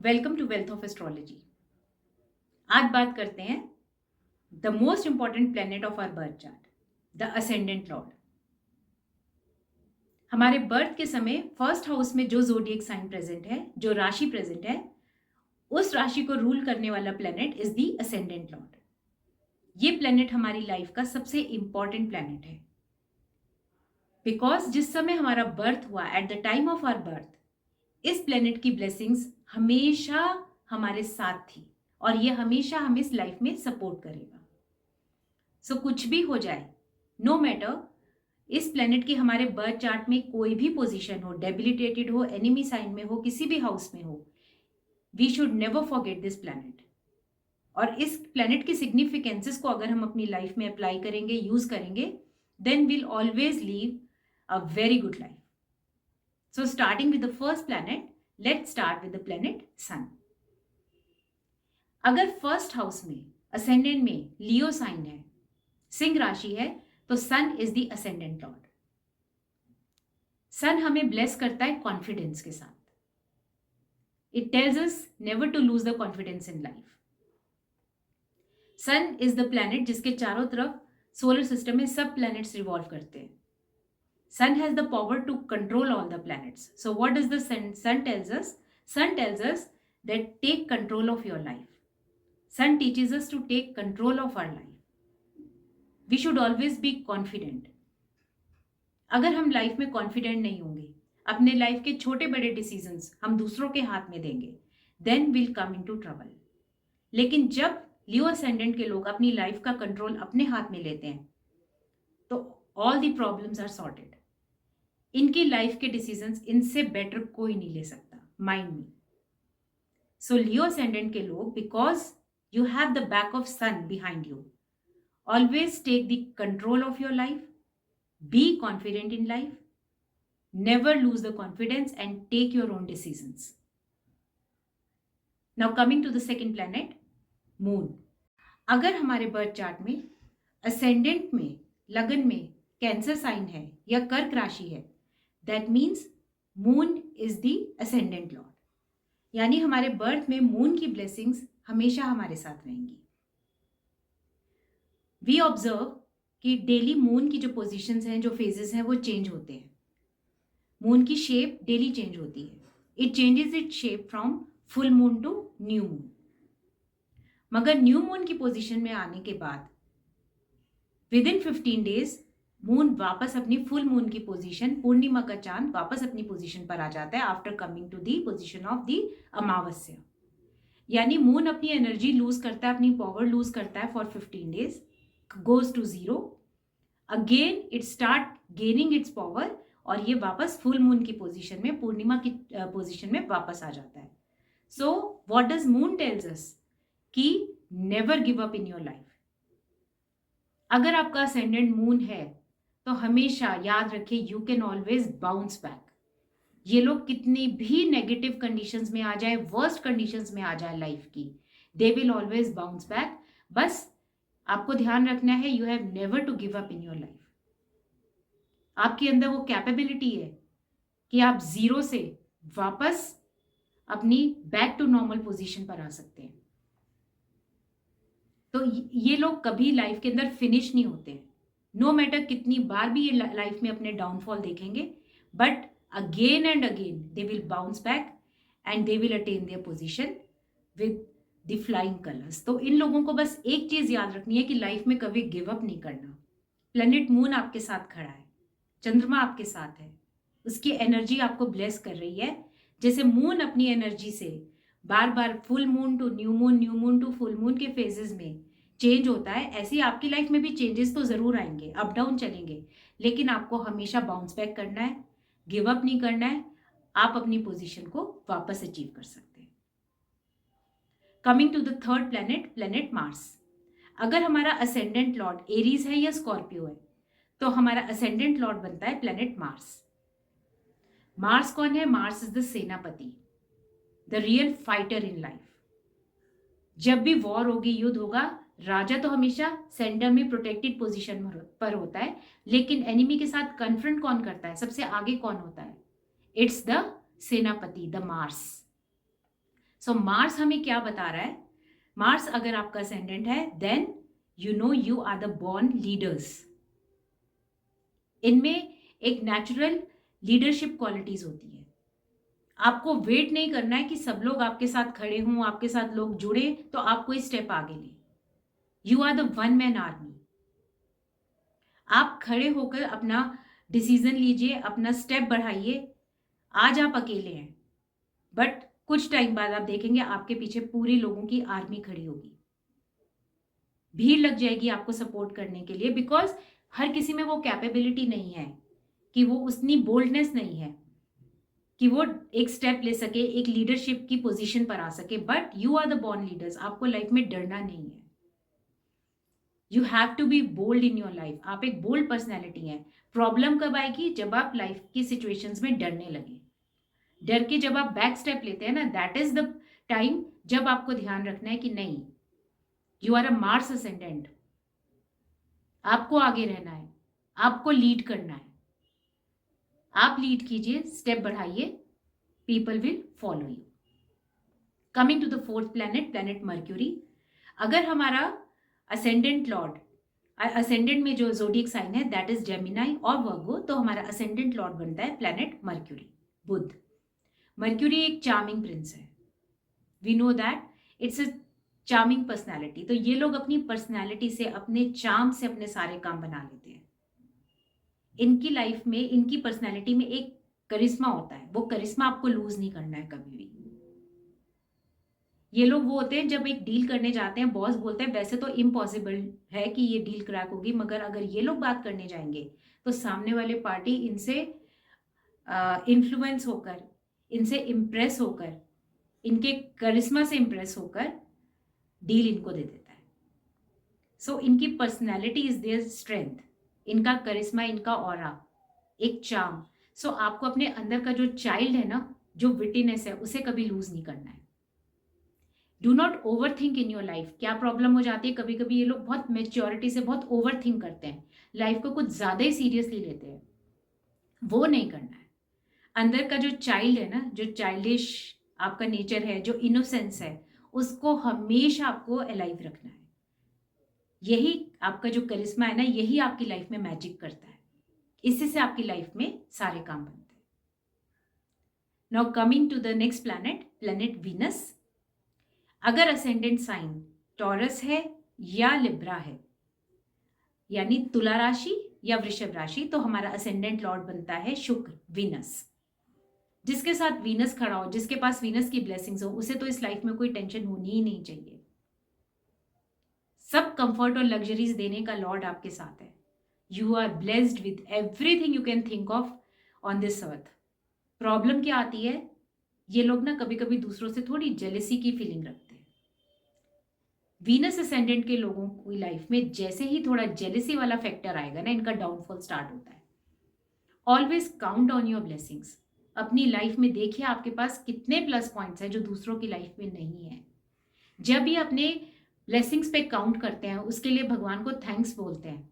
Welcome to wealth of astrology. आज बात करते हैं the most important planet of our birth chart, the ascendant lord. हमारे birth के समय फर्स्ट हाउस में जो जोडियक साइन प्रेजेंट है, जो राशि प्रेजेंट है, उस राशि को रूल करने वाला planet is the ascendant Lord. ये प्लेनेट हमारी लाइफ का सबसे इंपॉर्टेंट प्लेनेट है बिकॉज जिस समय हमारा बर्थ हुआ, at the time of our birth, इस प्लेनेट की ब्लेसिंग्स हमेशा हमारे साथ थी और ये हमेशा हमें इस लाइफ में सपोर्ट करेगा। सो कुछ भी हो जाए, नो मैटर, इस प्लेनेट की हमारे बर्थ चार्ट में कोई भी पोजीशन हो, डेबिलिटेटेड हो, एनिमी साइन में हो, किसी भी हाउस में हो, we should never forget this planet. और इस प्लेनेट की सिग्निफिकेंसेस को अगर हम अपनी लाइफ में अप्लाई करेंगे, यूज करेंगे, then will always leave a very good life. So starting with the first planet, let's start with the planet Sun. अगर फर्स्ट हाउस में असेंडेंट में लियो साइन है, सिंह राशि है, तो सन इज द असेंडेंट लॉर्ड। सन हमें ब्लेस करता है कॉन्फिडेंस के साथ। It tells us never to lose the confidence in life. Sun is the planet जिसके चारों तरफ सोलर सिस्टम में सब प्लैनेट्स रिवॉल्व करते हैं। Sun has the power to control all the planets. So what does the sun tells us? Sun tells us that take control of your life. Sun teaches us to take control of our life. We should always be confident. अगर हम life में confident नहीं होंगे, अपने life के छोटे बड़े decisions हम दूसरों के हाथ में देंगे, then will come into trouble. लेकिन जब लियो असेंडेंट के लोग अपनी लाइफ का कंट्रोल अपने हाथ में लेते हैं, तो all the problems are sorted. इनकी लाइफ के डिसीजंस इनसे बेटर कोई नहीं ले सकता, माइंड मी। सो लियो असेंडेंट के लोग, because you have the back of sun behind you, always take the control of your life, be confident in life, never lose the confidence and take your own decisions. Now coming to the second planet, Moon. अगर हमारे birth chart में ascendant में, लगन में cancer sign है या कर्क राशि है, that means moon is the ascendant Lord. यानी हमारे बर्थ में मून की ब्लेसिंग्स हमेशा हमारे साथ रहेंगी। वी ऑब्जर्व कि डेली मून की जो पोजीशंस हैं, जो फेजेस हैं, वो चेंज होते हैं। मून की शेप डेली चेंज होती है। It changes it shape from full moon to new moon. मगर न्यू मून की पोजीशन में आने के बाद विद इन 15 डेज मून वापस अपनी फुल मून की पोजीशन, पूर्णिमा का चांद वापस अपनी पोजीशन पर आ जाता है after coming to the position of the amavasya. यानी मून अपनी एनर्जी लूज करता है, अपनी पावर लूज करता है for 15 days, goes to zero, again it start gaining its power और ये वापस फुल मून की पोजीशन में, पूर्णिमा की पोजीशन में वापस आ जाता है। So what does Moon tells us? कि never give up in your life. अगर आपका असेंडेंट मून है तो हमेशा याद रखिए, you can always bounce back. ये लोग कितनी भी नेगेटिव कंडीशंस में आ जाए, वर्स्ट कंडीशंस में आ जाए लाइफ की, they will always bounce back. बस आपको ध्यान रखना है, you have never to give up in your life. आपके अंदर वो कैपेबिलिटी है कि आप जीरो से वापस अपनी बैक टू नॉर्मल पोजीशन पर आ सकते हैं। तो ये लोग कभी लाइफ के अंदर फिनिश नहीं होते हैं। नो मैटर कितनी बार भी ये लाइफ में अपने डाउनफॉल देखेंगे, but again and again they will bounce back and they will attain their position with the flying colours. तो इन लोगों को बस एक चीज याद रखनी है कि लाइफ में कभी गिव अप नहीं करना। प्लेनेट मून आपके साथ खड़ा है, चंद्रमा आपके साथ है, उसकी एनर्जी आपको ब्लेस कर रही है। जैसे मून अपनी एनर्जी से बार बार full moon to new moon, new moon to full moon के फेजेस में चेंज होता है, ऐसे ही आपकी लाइफ में भी चेंजेस तो जरूर आएंगे, अप डाउन चलेंगे, लेकिन आपको हमेशा बाउंस बैक करना है, गिव अप नहीं करना है। आप अपनी पोजीशन को वापस अचीव कर सकते हैं। Coming to the third planet, planet Mars. अगर हमारा असेंडेंट लॉर्ड एरीज है या स्कॉर्पियो है, तो हमारा असेंडेंट लॉर्ड बनता है प्लेनेट मार्स। मार्स कौन है? मार्स इज द सेनापति, the real fighter in life. जब भी वॉर होगी, युद्ध होगा, राजा तो हमेशा सेंटर में प्रोटेक्टेड पोजीशन पर होता है, लेकिन एनिमी के साथ कन्फ्रंट कौन करता है? सबसे आगे कौन होता है? इट्स द सेनापति, द मार्स। सो मार्स हमें क्या बता रहा है? मार्स अगर आपका असेंडेंट है, then you know you are the born leaders. इनमें एक नेचुरल लीडरशिप क्वालिटीज होती है। आपको वेट नहीं करना है कि सब लोग आपके साथ खड़े हों, आपके साथ लोग जुड़े तो आप कोई स्टेप आगे लें। You are the one man army. आप खड़े होकर अपना डिसीजन लीजिए, अपना स्टेप बढ़ाइए। आज आप अकेले हैं, बट कुछ टाइम बाद आप देखेंगे आपके पीछे पूरे लोगों की आर्मी खड़ी होगी, भीड़ लग जाएगी आपको सपोर्ट करने के लिए, बिकॉज हर किसी में वो कैपेबिलिटी नहीं है कि वो उतनी बोल्डनेस नहीं है कि वो एक स्टेप ले सके, एक लीडरशिप की पोजीशन पर आ सके। But you are the born leaders. आपको लाइफ में डरना नहीं है। You have to be bold in your life. आप एक बोल्ड पर्सनैलिटी हैं। प्रॉब्लम कब आएगी? जब आप लाइफ की सिचुएशंस में डरने लगे। डर के जब आप बैक स्टेप लेते हैं ना, दैट इज द टाइम जब आपको ध्यान रखना है कि नहीं, you are a Mars ascendant. आपको आगे रहना है, आपको लीड करना है। आप लीड कीजिए, स्टेप बढ़ाइए, people will follow you. Coming to the fourth planet, planet Mercury. अगर हमारा असेंडेंट लॉर्ड, असेंडेंट में जो जोडियक साइन है दैट इज जेमिनाई और वर्गो, तो हमारा असेंडेंट लॉर्ड बनता है प्लैनेट मर्क्यूरी, बुध। मर्क्यूरी एक चार्मिंग प्रिंस है। We know that it's a charming personality. तो ये लोग अपनी पर्सनैलिटी से, अपने चार्म से अपने सारे काम बना लेते हैं। इनकी लाइफ में, इनकी पर्सनैलिटी में एक करिश्मा होता है। वो करिश्मा आपको लूज नहीं करना है कभी भी। ये लोग वो होते हैं, जब एक डील करने जाते हैं, बॉस बोलते हैं वैसे तो इम्पॉसिबल है कि ये डील क्रैक होगी, मगर अगर ये लोग बात करने जाएंगे तो सामने वाले पार्टी इनसे इन्फ्लुएंस होकर, इनसे इम्प्रेस होकर, इनके करिश्मा से इम्प्रेस होकर डील इनको दे देता है। सो इनकी पर्सनैलिटी इज देयर स्ट्रेंथ, इनका करिश्मा, इनका ऑरा, एक चार्म। सो आपको अपने अंदर का जो चाइल्ड है ना, जो विटीनेस है, उसे कभी लूज नहीं करना है। Do not over think in your life. क्या प्रॉब्लम हो जाती है, कभी कभी ये लोग बहुत मेच्योरिटी से बहुत ओवर थिंक करते हैं, लाइफ को कुछ ज्यादा ही सीरियसली लेते हैं। वो नहीं करना है। अंदर का जो चाइल्ड है ना, जो चाइल्डिश आपका नेचर है, जो इनोसेंस है, उसको हमेशा आपको अलाइव रखना है। यही आपका जो करिश्मा है ना, यही आपकी लाइफ में मैजिक करता है। इसी से आपकी लाइफ में सारे काम बनते हैं। Now coming to the next planet, planet Venus. अगर असेंडेंट साइन टॉरस है या लिब्रा है, यानी तुला राशि या वृषभ राशि, तो हमारा असेंडेंट लॉर्ड बनता है शुक्र, वीनस। जिसके साथ वीनस खड़ा हो, जिसके पास वीनस की ब्लेसिंग्स हो, उसे तो इस लाइफ में कोई टेंशन होनी ही नहीं चाहिए। सब कंफर्ट और लग्जरीज देने का लॉर्ड आपके साथ है। You are blessed with everything you can think of on this earth. Problem क्या आती है, ये लोग ना कभी कभी दूसरों से थोड़ी जेलेसी की फीलिंग रखते हैं। वीनस असेंडेंट के लोगों की लाइफ में जैसे ही थोड़ा जेलेसी वाला फैक्टर आएगा ना, इनका डाउनफॉल स्टार्ट होता है। Always count on your blessings. अपनी लाइफ में देखिए आपके पास कितने प्लस पॉइंट्स हैं जो दूसरों की लाइफ में नहीं है। जब भी अपने ब्लेसिंग्स पे काउंट करते हैं, उसके लिए भगवान को थैंक्स बोलते हैं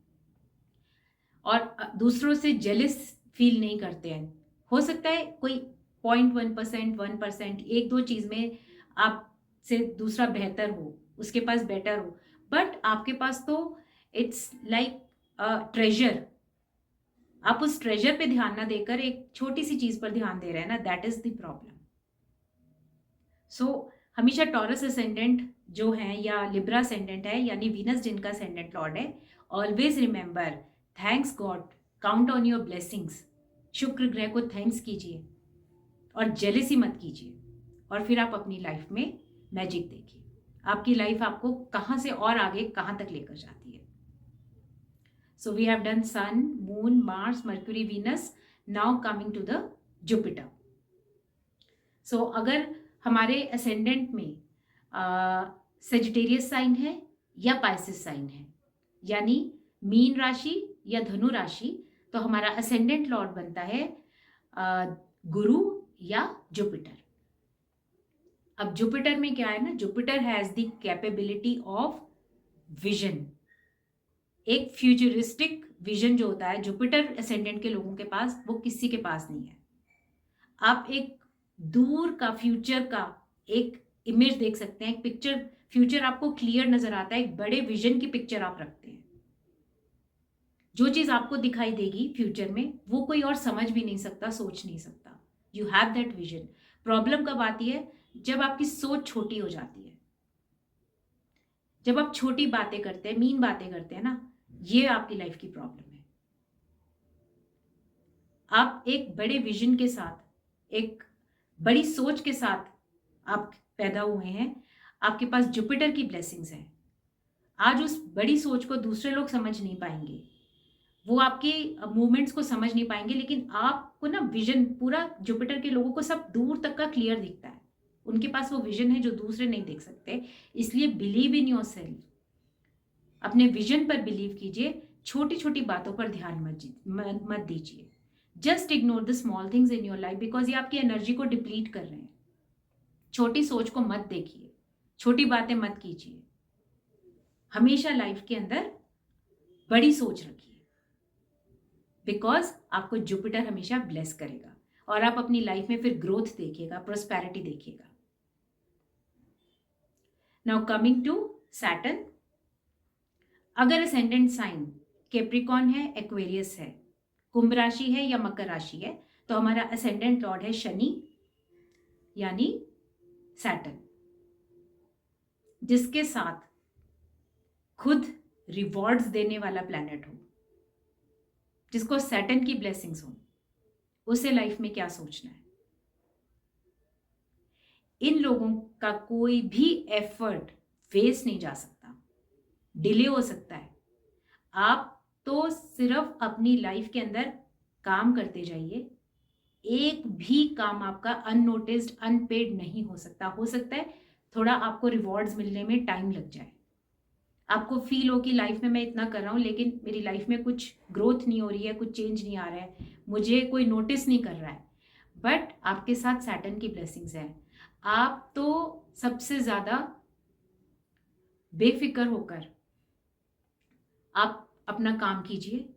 और दूसरों से जेलिस फील नहीं करते हैं। हो सकता है कोई 0.1%, 1%, एक दो चीज में आपसे दूसरा बेहतर हो, उसके पास बेटर हो, बट आपके पास तो इट्स लाइक ट्रेजर। आप उस ट्रेजर पे ध्यान ना देकर एक छोटी सी चीज पर ध्यान दे रहे हैं ना, दैट इज द प्रॉब्लम। सो हमेशा टॉरस असेंडेंट जो है या लिब्रा असेंडेंट है, यानी वीनस जिनका असेंडेंट लॉर्ड है, always remember, thanks God, count on your blessings. शुक्र ग्रह को थैंक्स कीजिए और जेलेसी मत कीजिए, और फिर आप अपनी लाइफ में मैजिक देखिए। आपकी लाइफ आपको कहाँ से और आगे कहाँ तक लेकर जाती है। So we have done Sun, Moon, Mars, Mercury, Venus. Now coming to the Jupiter. So अगर हमारे असेंडेंट में सेजिटेरियस साइन है या पाइसिस साइन है, यानी मीन राशि या धनु राशि, तो हमारा असेंडेंट लॉर्ड बनता है गुरु या जुपिटर। अब जुपिटर में क्या है ना, Jupiter has the capability of vision. एक फ्यूचरिस्टिक विजन जो होता है जुपिटर असेंडेंट के लोगों के पास, वो किसी के पास नहीं है। आप एक दूर का फ्यूचर का एक इमेज देख सकते हैं, एक पिक्चर, फ्यूचर आपको क्लियर नजर आता है, एक बड़े विजन की पिक्चर आप रखते हैं। जो चीज आपको दिखाई देगी फ्यूचर में वो कोई और समझ भी नहीं सकता, सोच नहीं सकता। You have that vision. Problem कब आती है? जब आपकी सोच छोटी हो जाती है, जब आप छोटी बातें करते हैं, मीन बातें करते हैं ना, ये आपकी लाइफ की प्रॉब्लम है। आप एक बड़े विजन के साथ, एक बड़ी सोच के साथ आप पैदा हुए हैं, आपके पास जुपिटर की ब्लेसिंग्स है। आज उस बड़ी सोच को दूसरे लोग समझ नहीं पाएंगे, वो आपके मूवमेंट्स को समझ नहीं पाएंगे, लेकिन आपको ना विजन, पूरा जुपिटर के लोगों को सब दूर तक का क्लियर दिखता है, उनके पास वो विजन है जो दूसरे नहीं देख सकते। इसलिए बिलीव इन योर सेल्फ, अपने विजन पर बिलीव कीजिए, छोटी छोटी बातों पर ध्यान मत दीजिए। Just ignore the small things in your life, because ये आपकी एनर्जी को डिप्लीट कर रहे हैं। छोटी सोच को मत देखिए, छोटी बातें मत कीजिए, हमेशा लाइफ के अंदर बड़ी सोच रखिए, बिकॉज आपको जुपिटर हमेशा ब्लेस करेगा और आप अपनी लाइफ में फिर ग्रोथ देखिएगा, प्रोस्पेरिटी देखिएगा। नाउ कमिंग टू सैटर्न, अगर असेंडेंट साइन कैप्रिकॉन है, एक्वेरियस है, कुंभ राशि है या मकर राशि है, तो हमारा असेंडेंट लॉर्ड है शनि यानी सैटर्न, जिसके साथ खुद रिवॉर्ड्स देने वाला प्लैनेट हो, जिसको सैटर्न की ब्लेसिंग्स हो, उसे लाइफ में क्या सोचना है। इन लोगों का कोई भी एफर्ट वेस्ट नहीं जा सकता, डिले हो सकता है। आप तो सिर्फ अपनी लाइफ के अंदर काम करते जाइए, एक भी काम आपका अननोटिस्ड, अनपेड नहीं हो सकता। हो सकता है थोड़ा आपको रिवॉर्ड्स मिलने में टाइम लग जाए, आपको फील हो कि लाइफ में मैं इतना कर रहा हूँ लेकिन मेरी लाइफ में कुछ ग्रोथ नहीं हो रही है, कुछ चेंज नहीं आ रहा है, मुझे कोई नोटिस नहीं कर रहा है। बट आपके साथ सैटर्न की ब्लेसिंग्स है, आप तो सबसे ज़्यादा बेफिक्र होकर आप अपना काम कीजिए।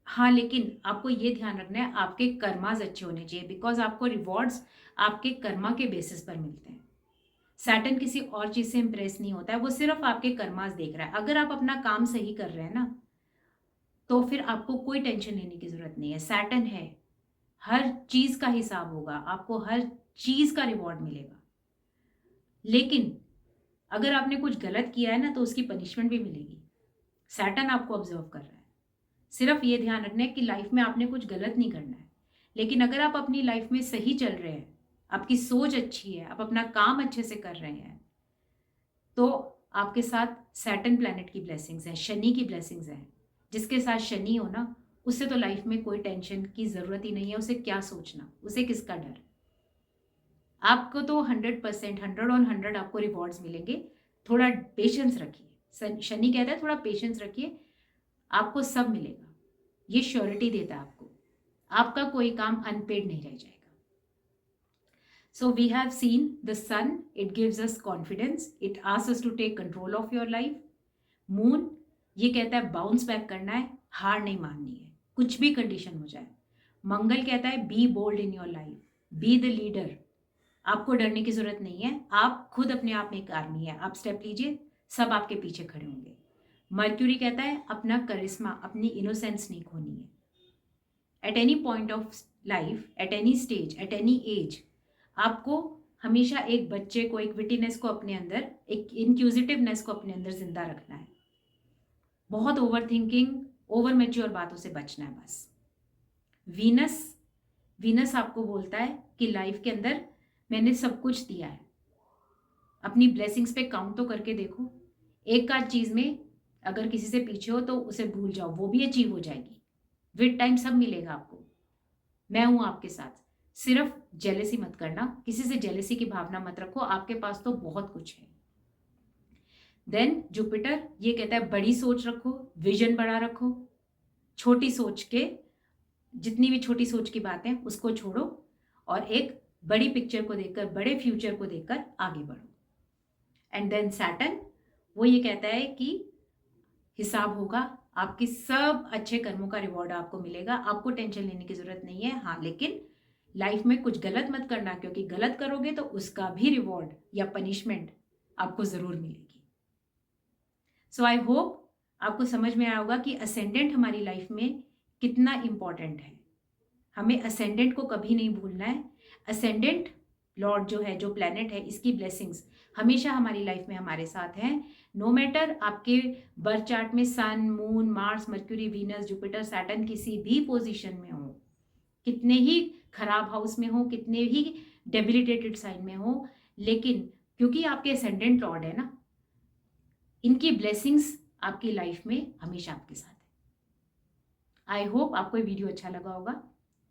हाँ, लेकिन आपको ये ध्यान रखना है आपके कर्मास अच्छे होने चाहिए, बिकॉज आपको रिवॉर्ड्स आपके कर्मा के बेसिस पर मिलते हैं। सैटर्न किसी और चीज से इंप्रेस नहीं होता है, वो सिर्फ आपके कर्मास देख रहा है। अगर आप अपना काम सही कर रहे हैं ना, तो फिर आपको कोई टेंशन लेने की जरूरत नहीं है। सैटर्न है, हर चीज का हिसाब होगा, आपको हर चीज का रिवॉर्ड मिलेगा। लेकिन अगर आपने कुछ गलत किया है ना, तो उसकी पनिशमेंट भी मिलेगी। सैटर्न आपको ऑब्जर्व कर रहा है। सिर्फ ये ध्यान रखना है कि लाइफ में आपने कुछ गलत नहीं करना है। लेकिन अगर आप अपनी लाइफ में सही चल रहे हैं, आपकी सोच अच्छी है, आप अपना काम अच्छे से कर रहे हैं, तो आपके साथ सैटर्न प्लैनेट की ब्लेसिंग्स हैं, शनि की ब्लेसिंग्स हैं। जिसके साथ शनि हो ना, उससे तो लाइफ में कोई टेंशन की ज़रूरत ही नहीं है। उसे क्या सोचना, उसे किसका डर। आपको तो 100%, 100 आपको रिवॉर्ड्स मिलेंगे। थोड़ा पेशेंस रखिए, शनि कहता है थोड़ा पेशेंस रखिए, आपको सब मिलेगा। ये श्योरिटी देता है आपको, आपका कोई काम अनपेड नहीं रह जाएगा। So we have seen the sun, it gives us confidence, it asks us to take control of your life. Moon ये कहता है बाउंस बैक करना है, हार नहीं माननी है, कुछ भी कंडीशन हो जाए। मंगल कहता है be bold in your life, be the leader, आपको डरने की जरूरत नहीं है, आप खुद अपने आप में एक आर्मी है, आप स्टेप लीजिए, सब आपके पीछे खड़े होंगे। मर्क्यूरी कहता है अपना करिश्मा, अपनी इनोसेंस नहीं खोनी है। At any point of life, at any stage, at any as, आपको हमेशा एक बच्चे को, एक विटीनेस को अपने अंदर, एक इंक्यूजिटिवनेस को अपने अंदर जिंदा रखना है। बहुत ओवर थिंकिंग, ओवर मैच्योर बातों से बचना है बस। वीनस आपको बोलता है कि लाइफ के अंदर मैंने सब कुछ दिया है, अपनी ब्लेसिंग्स पे काउंट तो करके देखो। एक आध चीज में अगर किसी से पीछे हो तो उसे भूल जाओ, वो भी अचीव हो जाएगी। विद टाइम सब मिलेगा आपको, मैं हूं आपके साथ। सिर्फ जेलेसी मत करना, किसी से जेलेसी की भावना मत रखो, आपके पास तो बहुत कुछ है। देन जुपिटर ये कहता है बड़ी सोच रखो, विजन बड़ा रखो, छोटी सोच के, जितनी भी छोटी सोच की बातें उसको छोड़ो और एक बड़ी पिक्चर को देखकर, बड़े फ्यूचर को देखकर आगे बढ़ो। एंड देन सैटर्न वो ये कहता है कि हिसाब होगा, आपकी सब अच्छे कर्मों का रिवॉर्ड आपको मिलेगा, आपको टेंशन लेने की जरूरत नहीं है। हाँ, लेकिन लाइफ में कुछ गलत मत करना, क्योंकि गलत करोगे तो उसका भी रिवॉर्ड या पनिशमेंट आपको ज़रूर मिलेगी। सो आई होप आपको समझ में आया होगा कि असेंडेंट हमारी लाइफ में कितना इम्पॉर्टेंट है। हमें असेंडेंट को कभी नहीं भूलना है। असेंडेंट लॉर्ड जो है, जो प्लैनेट है, इसकी ब्लेसिंग्स हमेशा हमारी लाइफ में हमारे साथ हैं। नो मैटर आपके बर्थ चार्ट में Sun, Moon, Mars, Mercury, Venus, Jupiter, Saturn किसी भी पोजीशन में हो, कितने ही खराब हाउस में हो, कितने ही डेबिलिटेटेड साइन में हो, लेकिन क्योंकि आपके असेंडेंट लॉर्ड है ना, इनकी ब्लेसिंग्स आपकी लाइफ में हमेशा आपके साथ है। आई होप आपको ये वीडियो अच्छा लगा होगा।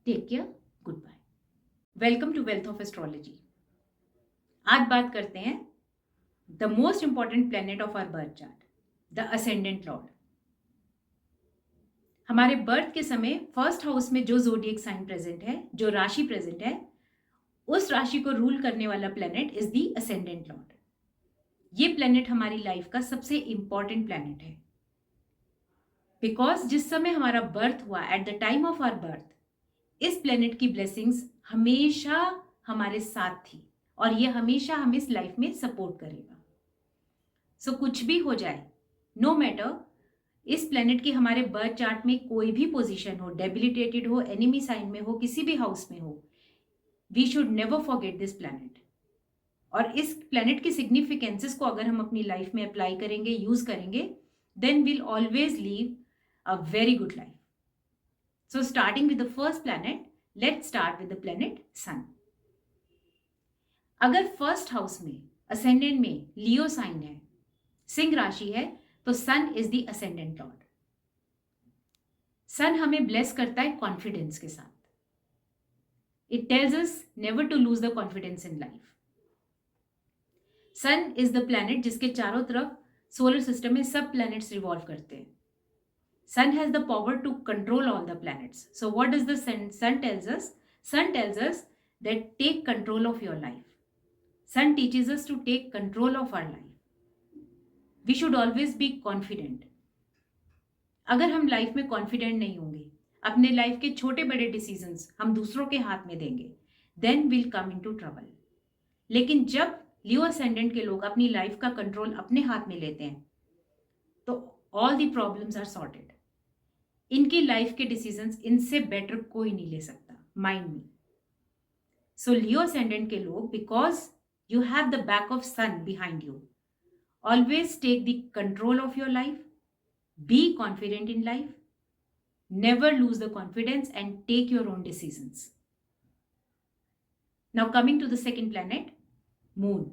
Take care, good bye. Welcome to wealth of astrology. आज बात करते हैं the most important planet of our birth chart, the ascendant lord. हमारे बर्थ के समय फर्स्ट हाउस में जो जोडिएक साइन प्रेजेंट है, जो राशि प्रेजेंट है, उस राशि को रूल करने वाला planet is the ascendant Lord. ये प्लेनेट हमारी लाइफ का सबसे इंपॉर्टेंट प्लेनेट है, बिकॉज जिस समय हमारा बर्थ हुआ, at the time of our birth, इस प्लेनेट की ब्लेसिंग्स हमेशा हमारे साथ थी और ये हमेशा हमें इस लाइफ में सपोर्ट करेगा। सो कुछ भी हो जाए, नो मैटर, इस प्लेनेट की हमारे बर्थ चार्ट में कोई भी पोजीशन हो, डेबिलिटेटेड हो, एनिमी साइन में हो, किसी भी हाउस में हो, we should never forget this planet. और इस प्लेनेट की सिग्निफिकेंसेस को अगर हम अपनी लाइफ में अप्लाई करेंगे, यूज करेंगे, then will always leave a very good life. So starting with the first planet, let's start with the planet Sun. अगर फर्स्ट हाउस में असेंडेंट में लियो साइन है, सिंह राशि है, तो सन इज द असेंडेंट लॉर्ड। सन हमें ब्लेस करता है कॉन्फिडेंस के साथ। It tells us never to lose the confidence in life. Sun is the planet जिसके चारों तरफ सोलर सिस्टम में सब प्लैनेट्स रिवॉल्व करते हैं। Sun has the power to control all the planets. So what does the sun tells us? Sun tells us that take control of your life. Sun teaches us to take control of our life. We should always be confident. अगर हम life में confident नहीं होंगे, अपने life के छोटे बड़े decisions हम दूसरों के हाथ में देंगे, then will come into trouble. लेकिन जब लियो असेंडेंट के लोग अपनी लाइफ का कंट्रोल अपने हाथ में लेते हैं, तो all the problems are sorted. इनकी लाइफ के डिसीजंस इनसे बेटर कोई नहीं ले सकता, माइंड मी। सो लियो असेंडेंट के लोग, because you have the back of sun behind you, always take the control of your life, be confident in life, never lose the confidence and take your own decisions. Now coming to the second planet, moon.